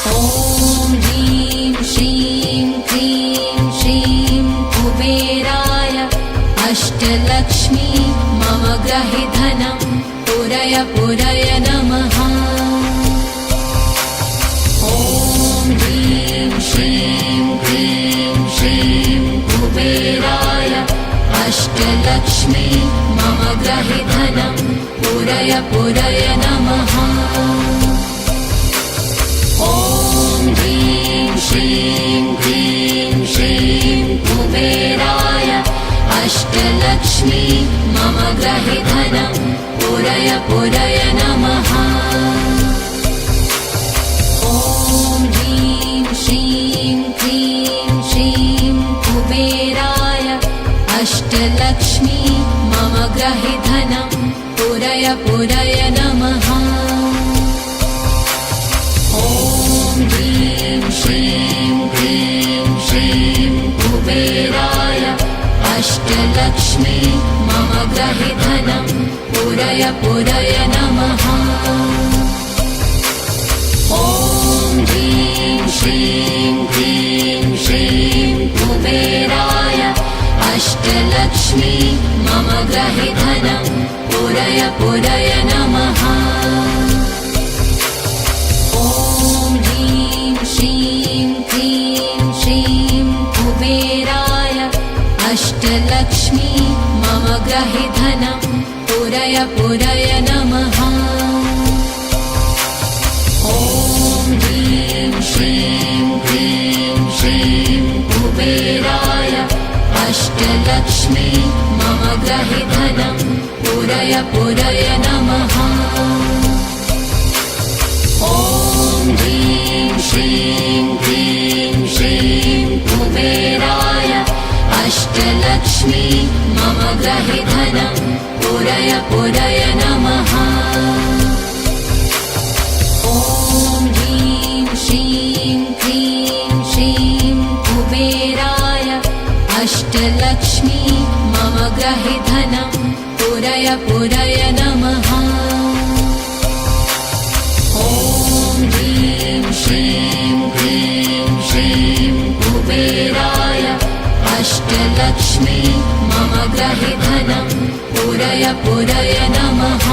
ॐ ह्रीं श्रीं क्रीं श्रीं कुबेराय अष्टलक्ष्मी मम गृहे धनं पुरय पुरय नमः। ॐ ह्रीं श्रीं क्रीं श्रीं कुबेराय अष्टलक्ष्मी मम गृहे धनं पुरय पुरय नमः। ॐ ह्रीं श्रीं क्रीं श्रीं कुबेराय अष्टलक्ष्मी मम गृहे धनं पुरय पुरय नमः। ॐ ह्रीं श्रीं क्रीं श्रीं कुबेराय अष्टलक्ष्मी मम गृहे धनं पुरय पुरय नमः। ॐ ह्रीं श्रीं क्रीं श्रीं कुबेराय अष्टलक्ष्मी मम गृहे धनं पुरय पुरय नमः। ॐ ह्रीं श्रीं क्रीं श्रीं कुबेराय अष्टलक्ष्मी मम गृहे धनं पुरय पुरय नमः। ॐ ह्रीं श्रीं क्रीं श्रीं कुबेराय अष्टलक्ष्मी मम गृहे धनं पुरय पुरय नमः। ॐ ह्रीं श्रीं क्रीं श्रीं कुबेराय अष्टलक्ष्मी मम गृहे धनं पुरय पुरय नमः। ॐ ह्रीं श्रीं क्रीं श्रीं कुबेराय अष्टलक्ष्मी मम गृहे धनं पुरय पुरय नमः। ॐ ह्रीं श्रीं क्रीं श्रीं कुबेराय अष्टलक्ष्मी मम गृहे धनं पुरय पुरय नमः। ॐ ह्रीं श्रीं क्रीं श्रीं कुबेराय अष्टलक्ष्मी मम गृहे धनं पुरय पुरय नमः।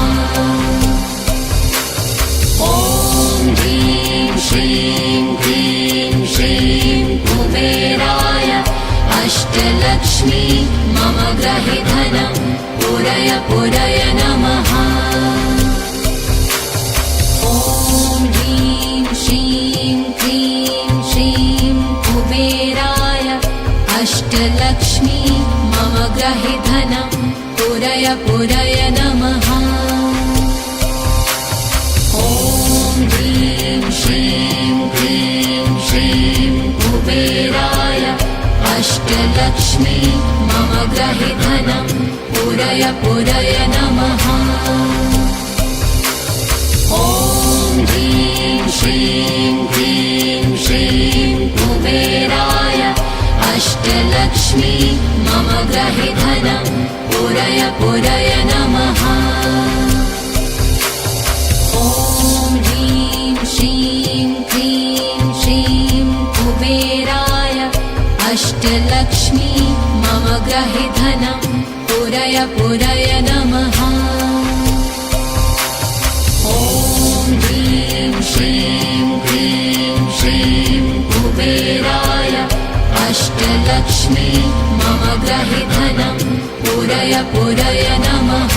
ॐ ह्रीं श्रीं क्रीं श्रीं कुबेराय अष्टलक्ष्मी मम गृहे धनं पुरय पुरय नमः। ॐ ह्रीं श्रीं क्रीं श्रीं कुबेराय अष्टलक्ष्मी मम गृहे धनं पुरय पुरय नमः। ॐ ह्रीं श्रीं क्रीं श्रीं कुबेराय अष्टलक्ष्मी मम गृहे धनं पुरय पुरय नमः। ॐ ह्रीं श्रीं क्रीं श्रीं कुबेराय अष्टलक्ष्मी मम गृहे धनं पुरय पुरय नमः। ॐ ह्रीं श्रीं क्रीं श्रीं कुबेराय अष्टलक्ष्मी मम गृहे धनं पुरय पुरय नमः। ॐ ह्रीं श्रीं क्रीं श्रीं कुबेराय अष्टलक्ष्मी मम गृहे धनं पुरय पुरय नमः।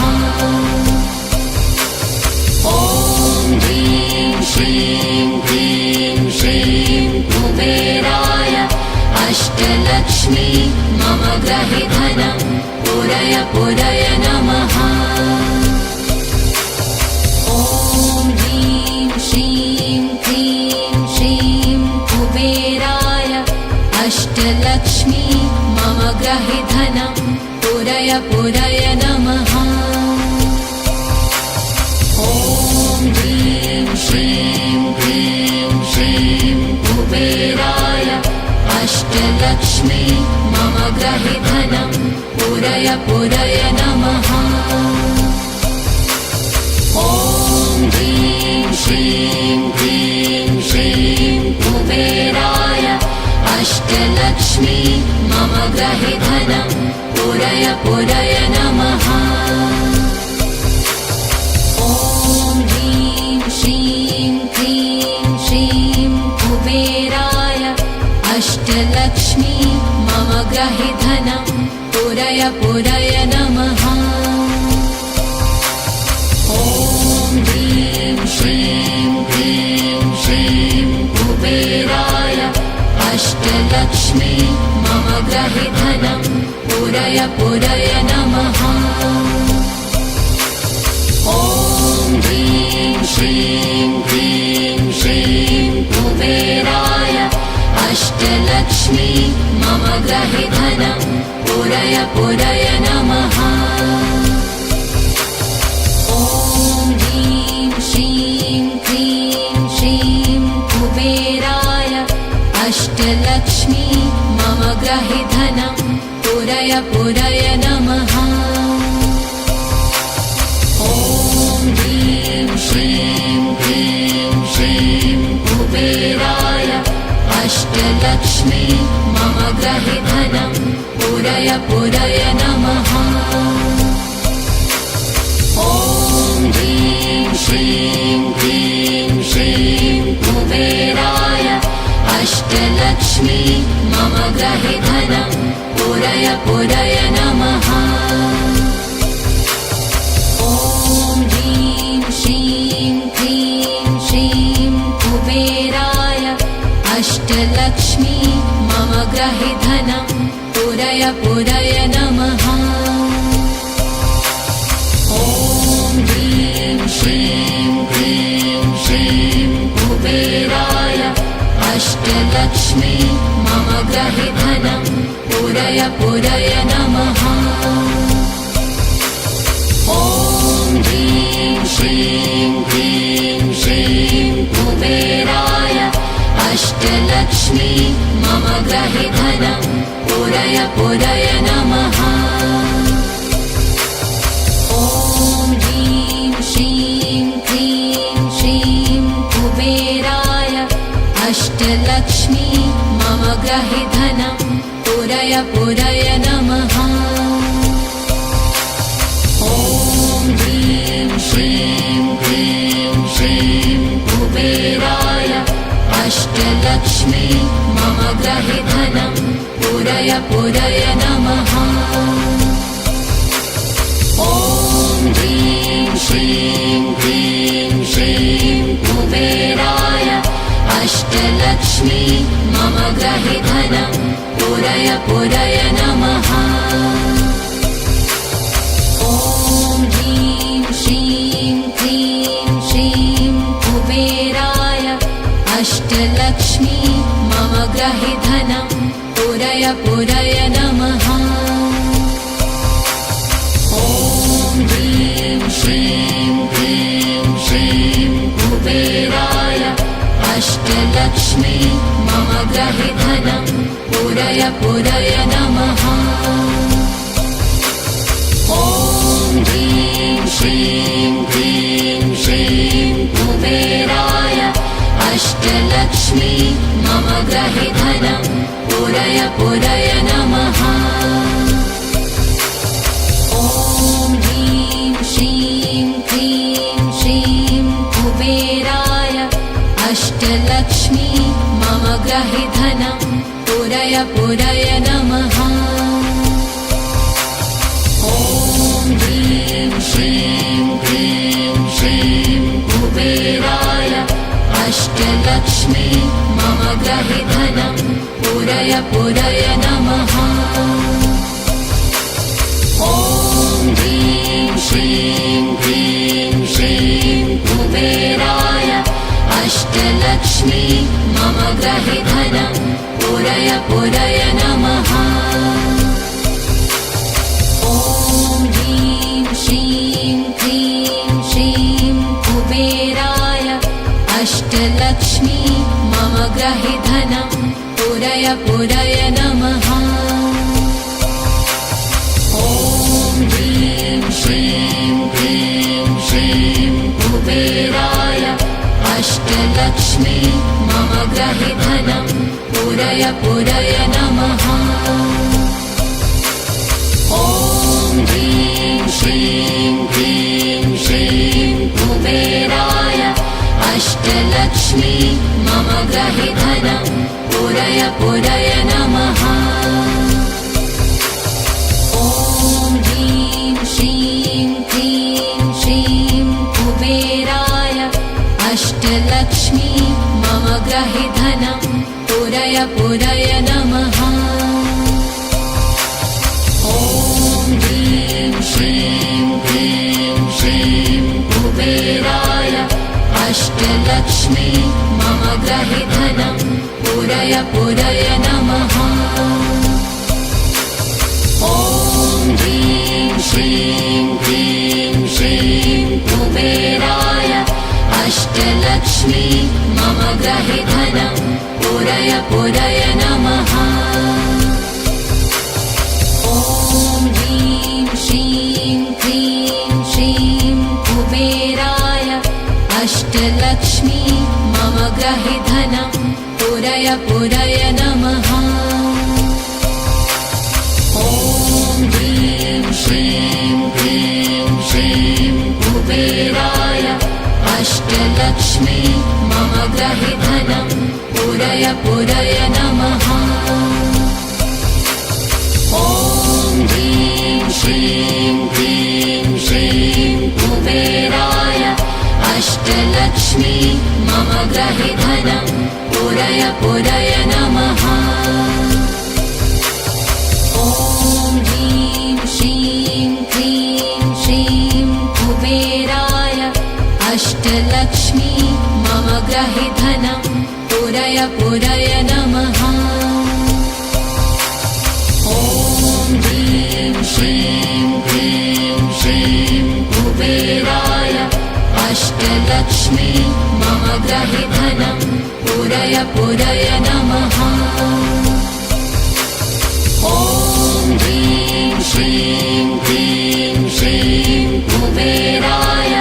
ॐ ह्रीं श्रीं क्रीं श्रीं कुबेराय अष्टलक्ष्मी मम गृहे धनं पुरय पुरय नमः। ॐ ह्रीं श्रीं क्रीं श्रीं कुबेराय अष्टलक्ष्मी मम गृहे धनं पुरय पुरय नमः। ॐ ह्रीं श्रीं क्रीं श्रीं कुबेराय अष्टलक्ष्मी मम गृहे धनं पुरय पुरय नमः। ॐ ह्रीं श्रीं क्रीं श्रीं ग्रहे धनं पुरय पुरय नमः। ॐ ह्रीं श्रीं क्लीं श्रीं कुबेराय अष्टलक्ष्मी मम ग्रहे धनं पुरय पुरय नमः। ॐ ह्रीं श्रीं क्लीं श्रीं कुबेराय अष्टलक्ष्मी मम ग्रहे धनं पुरय पुरय नमः। ॐ ह्रीं श्रीं क्लीं श्रीं कुबेराय अष्टलक्ष्मी मम ग्रहे धनं पुरय पुरय नमः। ॐ ह्रीं श्रीं क्लीं श्रीं कुबेराय अष्टलक्ष्मी मम ग्रहे धनं पुरय पुरय नमः। ॐ ह्रीं श्रीं क्लीं श्रीं कुबेराय अष्टलक्ष्मी मम ग्रहे धनं पुरय पुरय नमः। ॐ ह्रीं श्रीं क्लीं श्रीं कुबेराय अष्टलक्ष्मी मम ग्रहे धनं पुरय पुरय नमः। ॐ ह्रीं श्रीं क्लीं श्रीं कुबेराय अष्टलक्ष्मी मम ग्रहे धनं पुरय पुरय नमः। ॐ ह्रीं श्रीं क्लीं श्रीं कुबेराय अष्टलक्ष्मी मम ग्रहे धनं पुरय पुरय नमः। ॐ ह्रीं श्रीं क्लीं श्रीं कुबेराय अष्टलक्ष्मी मम ग्रहे धनं पुरय पुरय नमः। ॐ ह्रीं श्रीं क्लीं श्रीं कुबेराय अष्टलक्ष्मी मम ग्रहे धनं पुरय पुरय नमः। ॐ ह्रीं श्रीं क्लीं श्रीं कुबेराय अष्टलक्ष्मी मम ग्रहे धनं पुरय पुरय नमः। ॐ ह्रीं श्रीं क्लीं श्रीं कुबेराय अष्टलक्ष्मी मम ग्रहे धनं पुरय पुरय नमः। ॐ ह्रीं श्रीं क्लीं श्रीं कुबेराय अष्टलक्ष्मी मम ग्रहे धनं पुरय पुरय नमः। ॐ ह्रीं श्रीं क्लीं श्रीं कुबेराय अष्टलक्ष्मी मम ग्रहे धनं पुरय पुरय नमः। ॐ ह्रीं श्रीं क्लीं श्रीं कुबेराय अष्टलक्ष्मी मम ग्रहे धनं पुरय पुरय नमः। ॐ ह्रीं श्रीं क्लीं श्रीं कुबेराय अष्टलक्ष्मी मम ग्रहे धनं पुरय पुरय नमः। ॐ ह्रीं श्रीं क्लीं श्रीं कुबेराय अष्टलक्ष्मी मम ग्रहे धनं पुरय पुरय नमः। ॐ ह्रीं श्रीं क्लीं श्रीं कुबेराय अष्टलक्ष्मी मम ग्रहे धनं पुरय पुरय नमः। ॐ ह्रीं श्रीं क्लीं श्रीं कुबेराय अष्टलक्ष्मी मम ग्रहे धनं पुरय पुरय नमः। ॐ ह्रीं श्रीं क्लीं श्रीं कुबेराय अष्टलक्ष्मी मम ग्रहे धनं पुरय पुरय नमः। ॐ ह्रीं श्रीं क्लीं श्रीं कुबेराय अष्टलक्ष्मी मम गृहे धनं पुरय पुरय नमः। ॐ ह्रीं श्रीं क्लीं श्रीं कुबेराय अष्टलक्ष्मी मम गृहे धनं पुरय पुरय नमः। ॐ ह्रीं श्रीं क्लीं श्रीं कुबेराय अष्टलक्ष्मी मम गृहे धनं पुरय पुरय नमः। ॐ ह्रीं श्रीं क्लीं श्रीं कुबेराय अष्टलक्ष्मी मम गृहे धनं पुरय पुरय नमः। ॐ ह्रीं श्रीं क्लीं श्रीं कुबेराय अष्टलक्ष्मी मम गृहे धनं पुरय पुरय नमः। ॐ ह्रीं श्रीं क्लीं श्रीं कुबेराय अष्टलक्ष्मी मम गृहे धनं पुरय पुरय नमः। ॐ ह्रीं श्रीं क्लीं श्रीं कुबेराय अष्टलक्ष्मी मम गृहे धनं पुरय पुरय नमः। ॐ ह्रीं श्रीं क्लीं श्रीं कुबेराय अष्टलक्ष्मी मम गृहे धनं पुरय पुरय नमः। ॐ ह्रीं श्रीं क्लीं श्रीं कुबेराय अष्टलक्ष्मी मम गृहे धनं पुरय पुरय नमः। ॐ ह्रीं श्रीं क्लीं श्रीं कुबेराय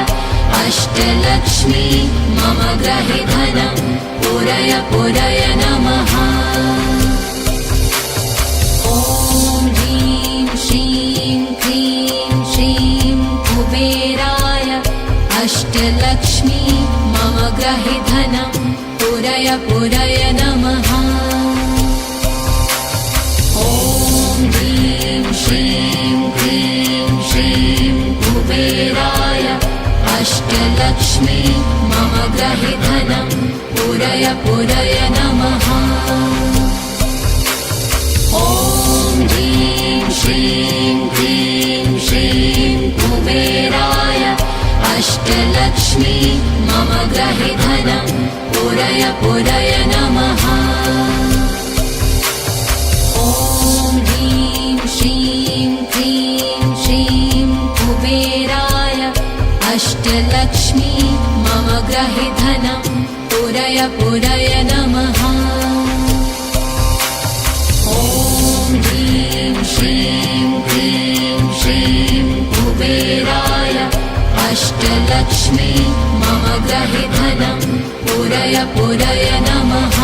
अष्टलक्ष्मी मम गृहे धनं पुरय पुरय नमः। ॐ ह्रीं श्रीं क्लीं श्रीं कुबेराय अष्टलक्ष्मी मम गृहे धनं पुरय पुरय नमः। ॐ ह्रीं श्रीं क्लीं श्रीं कुबेराय अष्टलक्ष्मी मम गृहे धनं पुरय पुरय नमः। ॐ ह्रीं श्रीं क्लीं श्रीं कुबेराय अष्टलक्ष्मी मम गृहे धनं पुरय पुरय नमः। ॐ ह्रीं श्रीं क्लीं श्रीं कुबेराय अष्टलक्ष्मी मम गृहे धनं पुरय पुरय नमः। ॐ ह्रीं श्रीं क्लीं श्रीं कुबेराय अष्टलक्ष्मी मम गृहे धनं पुरय पुरय नमः।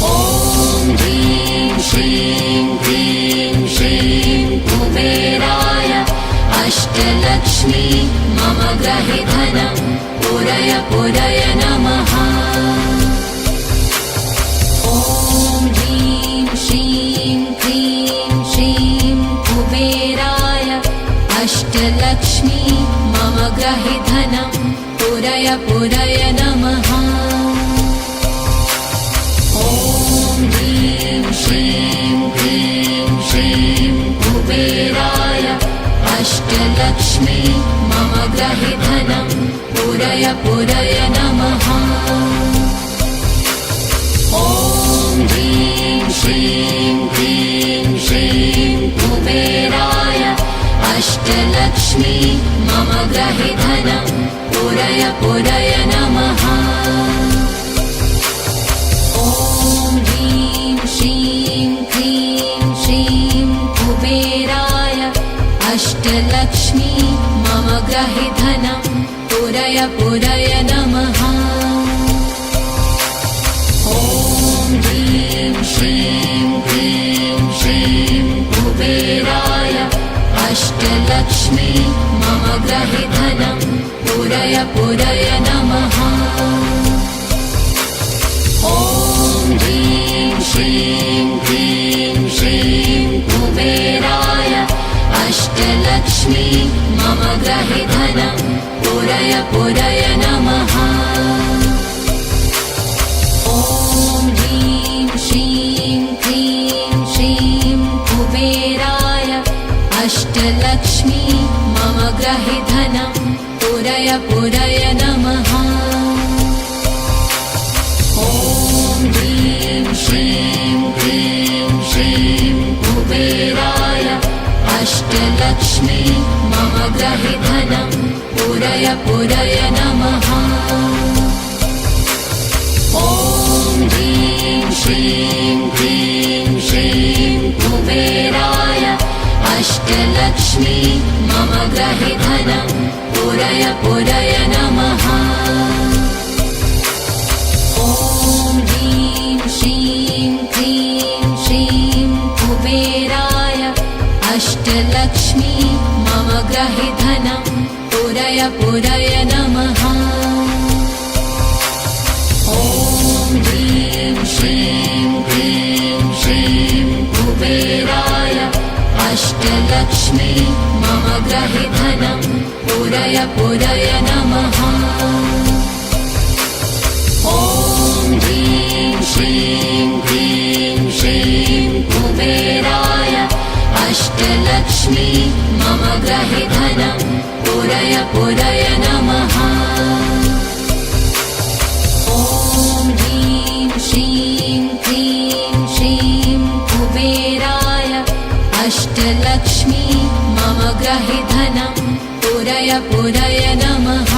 ॐ ह्रीं श्रीं क्लीं श्रीं कुबेराय अष्टलक्ष्मी मम गृहे धनं पुरय पुरय नमः। ॐ ह्रीं श्रीं क्लीं श्रीं कुबेराय अष्टलक्ष्मी मम गृहे धनं पुरय पुरय नमः। ॐ ह्रीं श्रीं क्लीं श्रीं कुबेराय अष्टलक्ष्मी मम गृहे धनं पुरय पुरय नमः। ॐ ह्रीं श्रीं क्लीं श्रीं कुबेराय अष्टलक्ष्मी मम गृहे धनं पुरय पुरय नमः। ॐ ह्रीं श्रीं क्लीं श्रीं कुबेराय अष्टलक्ष्मी मम गृहे धनं पुरय पुरय नमः। ॐ ह्रीं श्रीं क्लीं श्रीं अष्टलक्ष्मी मम ग्रहे धनं पूरय पूरय नमः। ॐ ह्रीं श्रीं क्लीं श्रीं कुबेराय अष्टलक्ष्मी मम ग्रहे धनं पूरय पूरय नमः। ॐ ह्रीं श्रीं क्लीं श्रीं कुबेराय अष्टलक्ष्मी मम ग्रहे धनं पूरय पूरय नमः। ॐ ह्रीं श्रीं क्लीं श्रीं कुबेराय अष्टलक्ष्मी मम ग्रहे धनं पूरय पूरय नमः। ॐ ह्रीं श्रीं क्लीं श्रीं कुबेराय अष्टलक्ष्मी मम ग्रहे धनं पूरय पूरय नमः। ॐ ह्रीं श्रीं क्लीं श्रीं कुबेराय अष्टलक्ष्मी मम ग्रहे धनं पूरय पूरय नमः। ॐ ह्रीं श्रीं क्लीं श्रीं कुबेराय अष्टलक्ष्मी मम ग्रहे धनं पूरय पूरय नमः। ॐ ह्रीं श्रीं क्लीं श्रीं कुबेराय अष्टलक्ष्मी मम ग्रहे धनं पूरय पूरय नमः। ॐ ह्रीं श्रीं क्लीं श्रीं कुबेराय अष्टलक्ष्मी मम ग्रहे धनं पूरय पूरय नमः।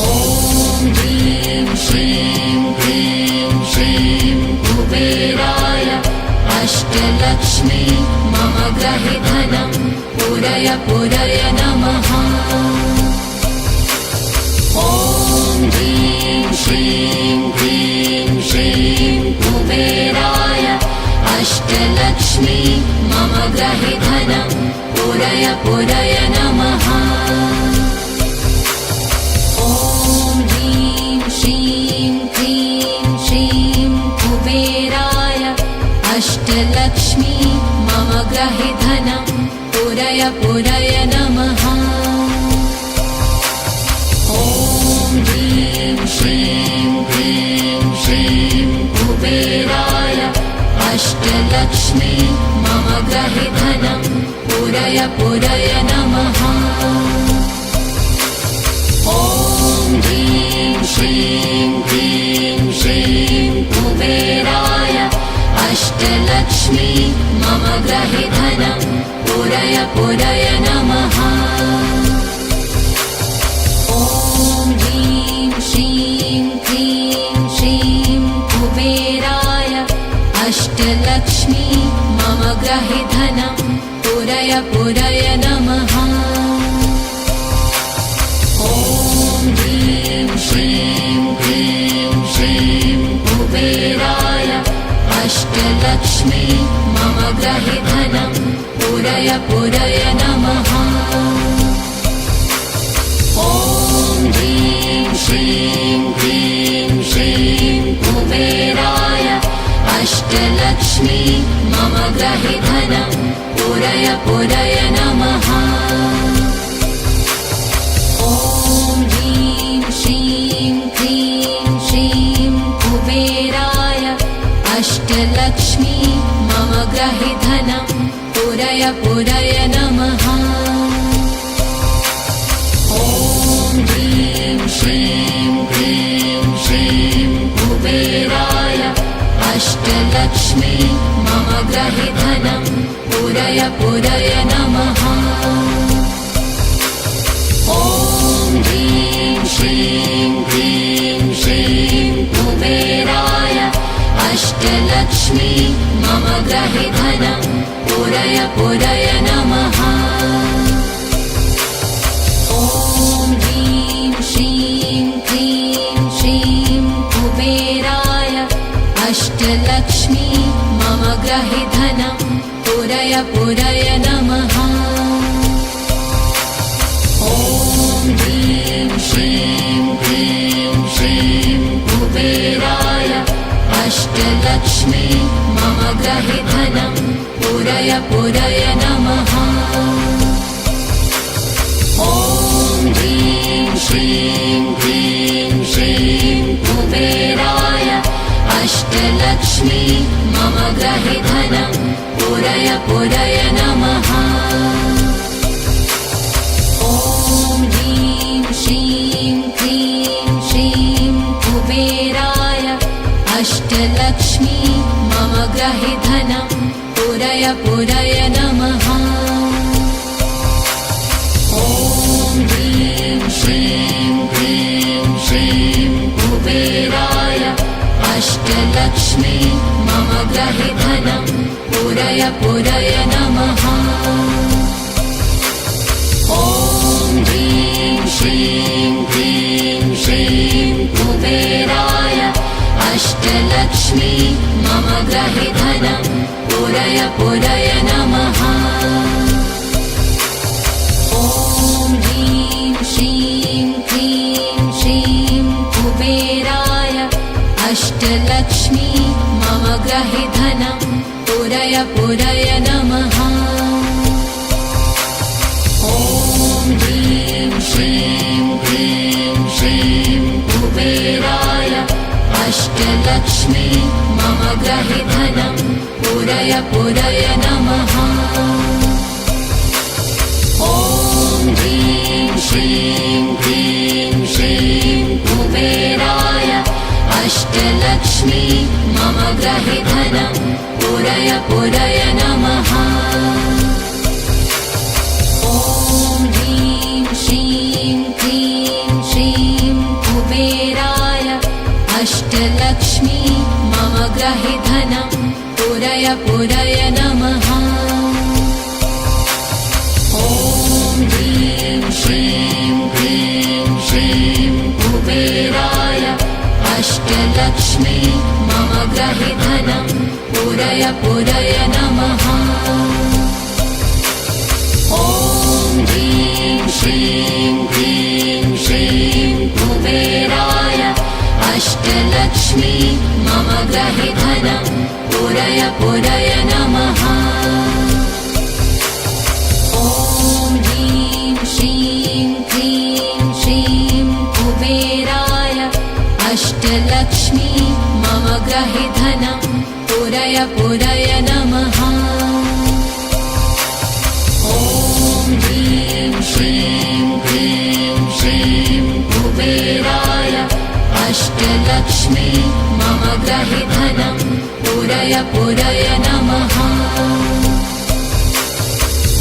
ॐ ह्रीं श्रीं क्लीं श्रीं कुबेराय अष्टलक्ष्मी मम ग्रहे धनं पूरय पूरय नमः। ॐ ह्रीं श्रीं क्लीं श्रीं कुबेराय अष्टलक्ष्मी मम ग्रहे धनं पूरय पूरय नमः। ॐ ह्रीं श्रीं क्लीं श्रीं कुबेराय अष्टलक्ष्मी मम ग्रहे धनं पूरय पूरय नमः। ॐ ह्रीं श्रीं क्लीं श्रीं कुबेराय अष्टलक्ष्मी मम ग्रहे धनं पूरय पूरय नमः। ॐ ह्रीं श्रीं क्लीं श्रीं कुबेराय अष्टलक्ष्मी मम ग्रहे धनं पूरय पूरय नमः। ॐ ह्रीं श्रीं क्लीं श्रीं कुबेराय अष्टलक्ष्मी मम ग्रहे धनं पूरय पूरय नमः। ॐ ह्रीं श्रीं क्लीं श्रीं कुबेराय अष्टलक्ष्मी मम ग्रहे धनं पूरय पूरय नमः। ॐ ह्रीं श्रीं क्लीं श्रीं कुबेराय अष्टलक्ष्मी मम ग्रहे धनं पूरय पूरय नमः। ॐ ह्रीं श्रीं क्लीं श्रीं कुबेराय अष्टलक्ष्मी मम ग्रहे धनं पूरय पूरय नमः। ॐ ह्रीं श्रीं क्लीं श्रीं कुबेराय अष्टलक्ष्मी मम ग्रहे धनं पूरय पूरय नमः। ॐ ह्रीं श्रीं क्लीं श्रीं कुबेराय अष्टलक्ष्मी मम ग्रहे धनं पूरय पूरय नमः। ॐ ह्रीं श्रीं क्लीं श्रीं कुबेराय अष्टलक्ष्मी मम ग्रहे धनं पूरय पूरय नमः। ॐ ह्रीं श्रीं क्लीं श्रीं कुबेराय अष्टलक्ष्मी मम गृहे धनं पूरय पूरय नमः। ॐ ह्रीं श्रीं क्लीं श्रीं कुबेराय अष्टलक्ष्मी मम गृहे धनं पूरय पूरय नमः। ॐ ह्रीं श्रीं क्लीं श्रीं कुबेराय अष्टलक्ष्मी मम गृहे धनं पूरय पूरय नमः। ॐ ह्रीं श्रीं क्लीं श्रीं कुबेराय अष्टलक्ष्मी मम गृहे धनं पूरय पूरय नमः। ॐ ह्रीं श्रीं क्लीं श्रीं कुबेराय अष्टलक्ष्मी मम गृहे धनं पूरय पूरय नमः। ॐ ह्रीं श्रीं क्लीं श्रीं कुबेराय अष्टलक्ष्मी मम गृहे धनं पूरय पूरय नमः। ॐ ह्रीं श्रीं क्लीं श्रीं कुबेराय अष्टलक्ष्मी मम गृहे धनं पूरय पूरय नमः। ॐ ह्रीं श्रीं क्लीं श्रीं कुबेराय अष्टलक्ष्मी मम गृहे धनं पूरय पूरय नमः। ॐ ह्रीं श्रीं क्लीं श्रीं कुबेराय अष्टलक्ष्मी मम गृहे धनं पूरय पूरय नमः। ॐ ह्रीं श्रीं क्लीं श्रीं कुबेराय अष्टलक्ष्मी मम गृहे धनं पूरय पूरय नमः। ॐ ह्रीं श्रीं क्लीं श्रीं कुबेराय अष्टलक्ष्मी मम गृहे धनं पूरय पूरय नमः। ॐ ह्रीं श्रीं क्लीं श्रीं कुबेराय अष्टलक्ष्मी मम गृहे धनं पूरय पूरय नमः। ॐ ह्रीं श्रीं क्लीं श्रीं कुबेराय अष्टलक्ष्मी मम गृहे धनं पूरय पूरय नमः।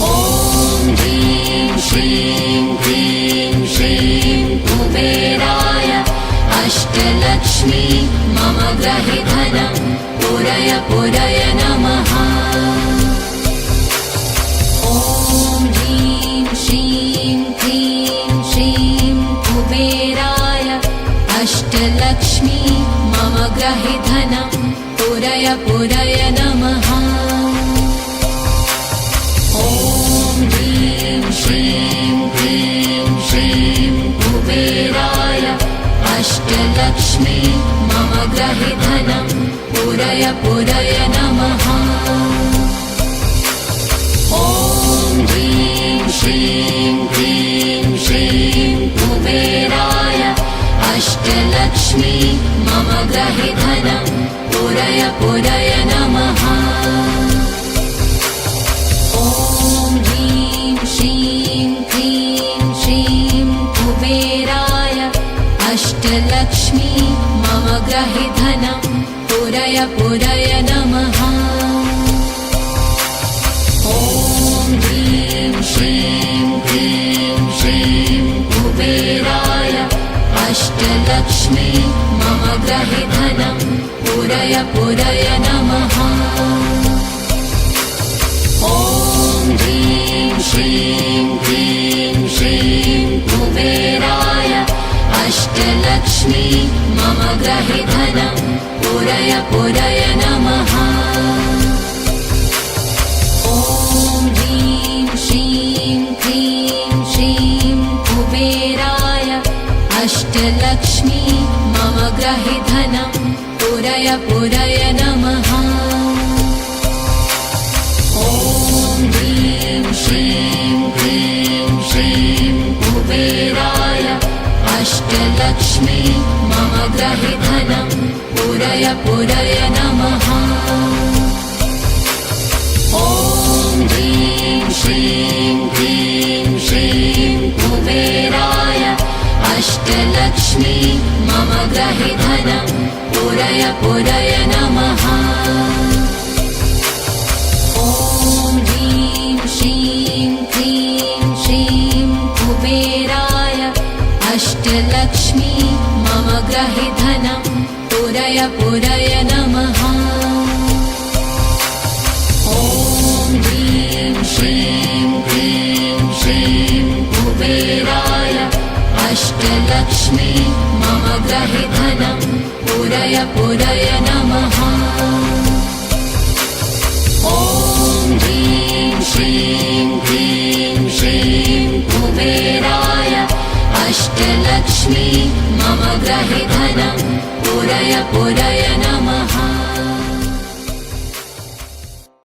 ॐ ह्रीं श्रीं क्लीं श्रीं कुबेराय अष्टलक्ष्मी मम गृहे धनं पूरय पूरय नमः। ॐ ह्रीं श्रीं क्लीं श्रीं कुबेराय अष्टलक्ष्मी मम गृहे धनं पूरय पूरय नमः। ॐ ह्रीं श्रीं क्लीं श्रीं कुबेराय अष्टलक्ष्मी मम गृहे धनं पूरय पूरय नमः। ॐ ह्रीं श्रीं क्लीं श्रीं कुबेराय अष्टलक्ष्मी मम गृहे धनं पूरय पूरय नमः। ॐ ह्रीं श्रीं क्लीं श्रीं कुबेराय अष्टलक्ष्मी मम गृहे धनं पूरय पूरय नमः। ॐ ह्रीं श्रीं क्लीं श्रीं कुबेराय अष्टलक्ष्मी मम गृहे धनं पूरय पूरय नमः। ॐ ह्रीं श्रीं क्लीं श्रीं कुबेराय अष्टलक्ष्मी मम गृहे धनं पूरय पूरय नमः। ॐ मम ग्रहि धनं पूरय पूरय नमः। ॐ ह्रीं श्रीं क्लीं श्रीं कुबेराय अष्टलक्ष्मी मम ग्रहि धनं पूरय पूरय नमः। ॐ ह्रीं श्रीं क्लीं श्रीं कुबेराय अष्टलक्ष्मी मम ग्रहि धनं पूरय पूरय नमः। ॐ ह्रीं श्रीं क्लीं श्रीं कुबेराय अष्टलक्ष्मी मम ग्रहि धनं पूरय पूरय नमः। ॐ ह्रीं श्रीं क्लीं श्रीं कुबेराय अष्टलक्ष्मी मम ग्रहि धनं पूरय पूरय नमः। ॐ ह्रीं श्रीं क्लीं श्रीं कुबेराय अष्टलक्ष्मी मम ग्रहि धनं पूरय पूरय नमः।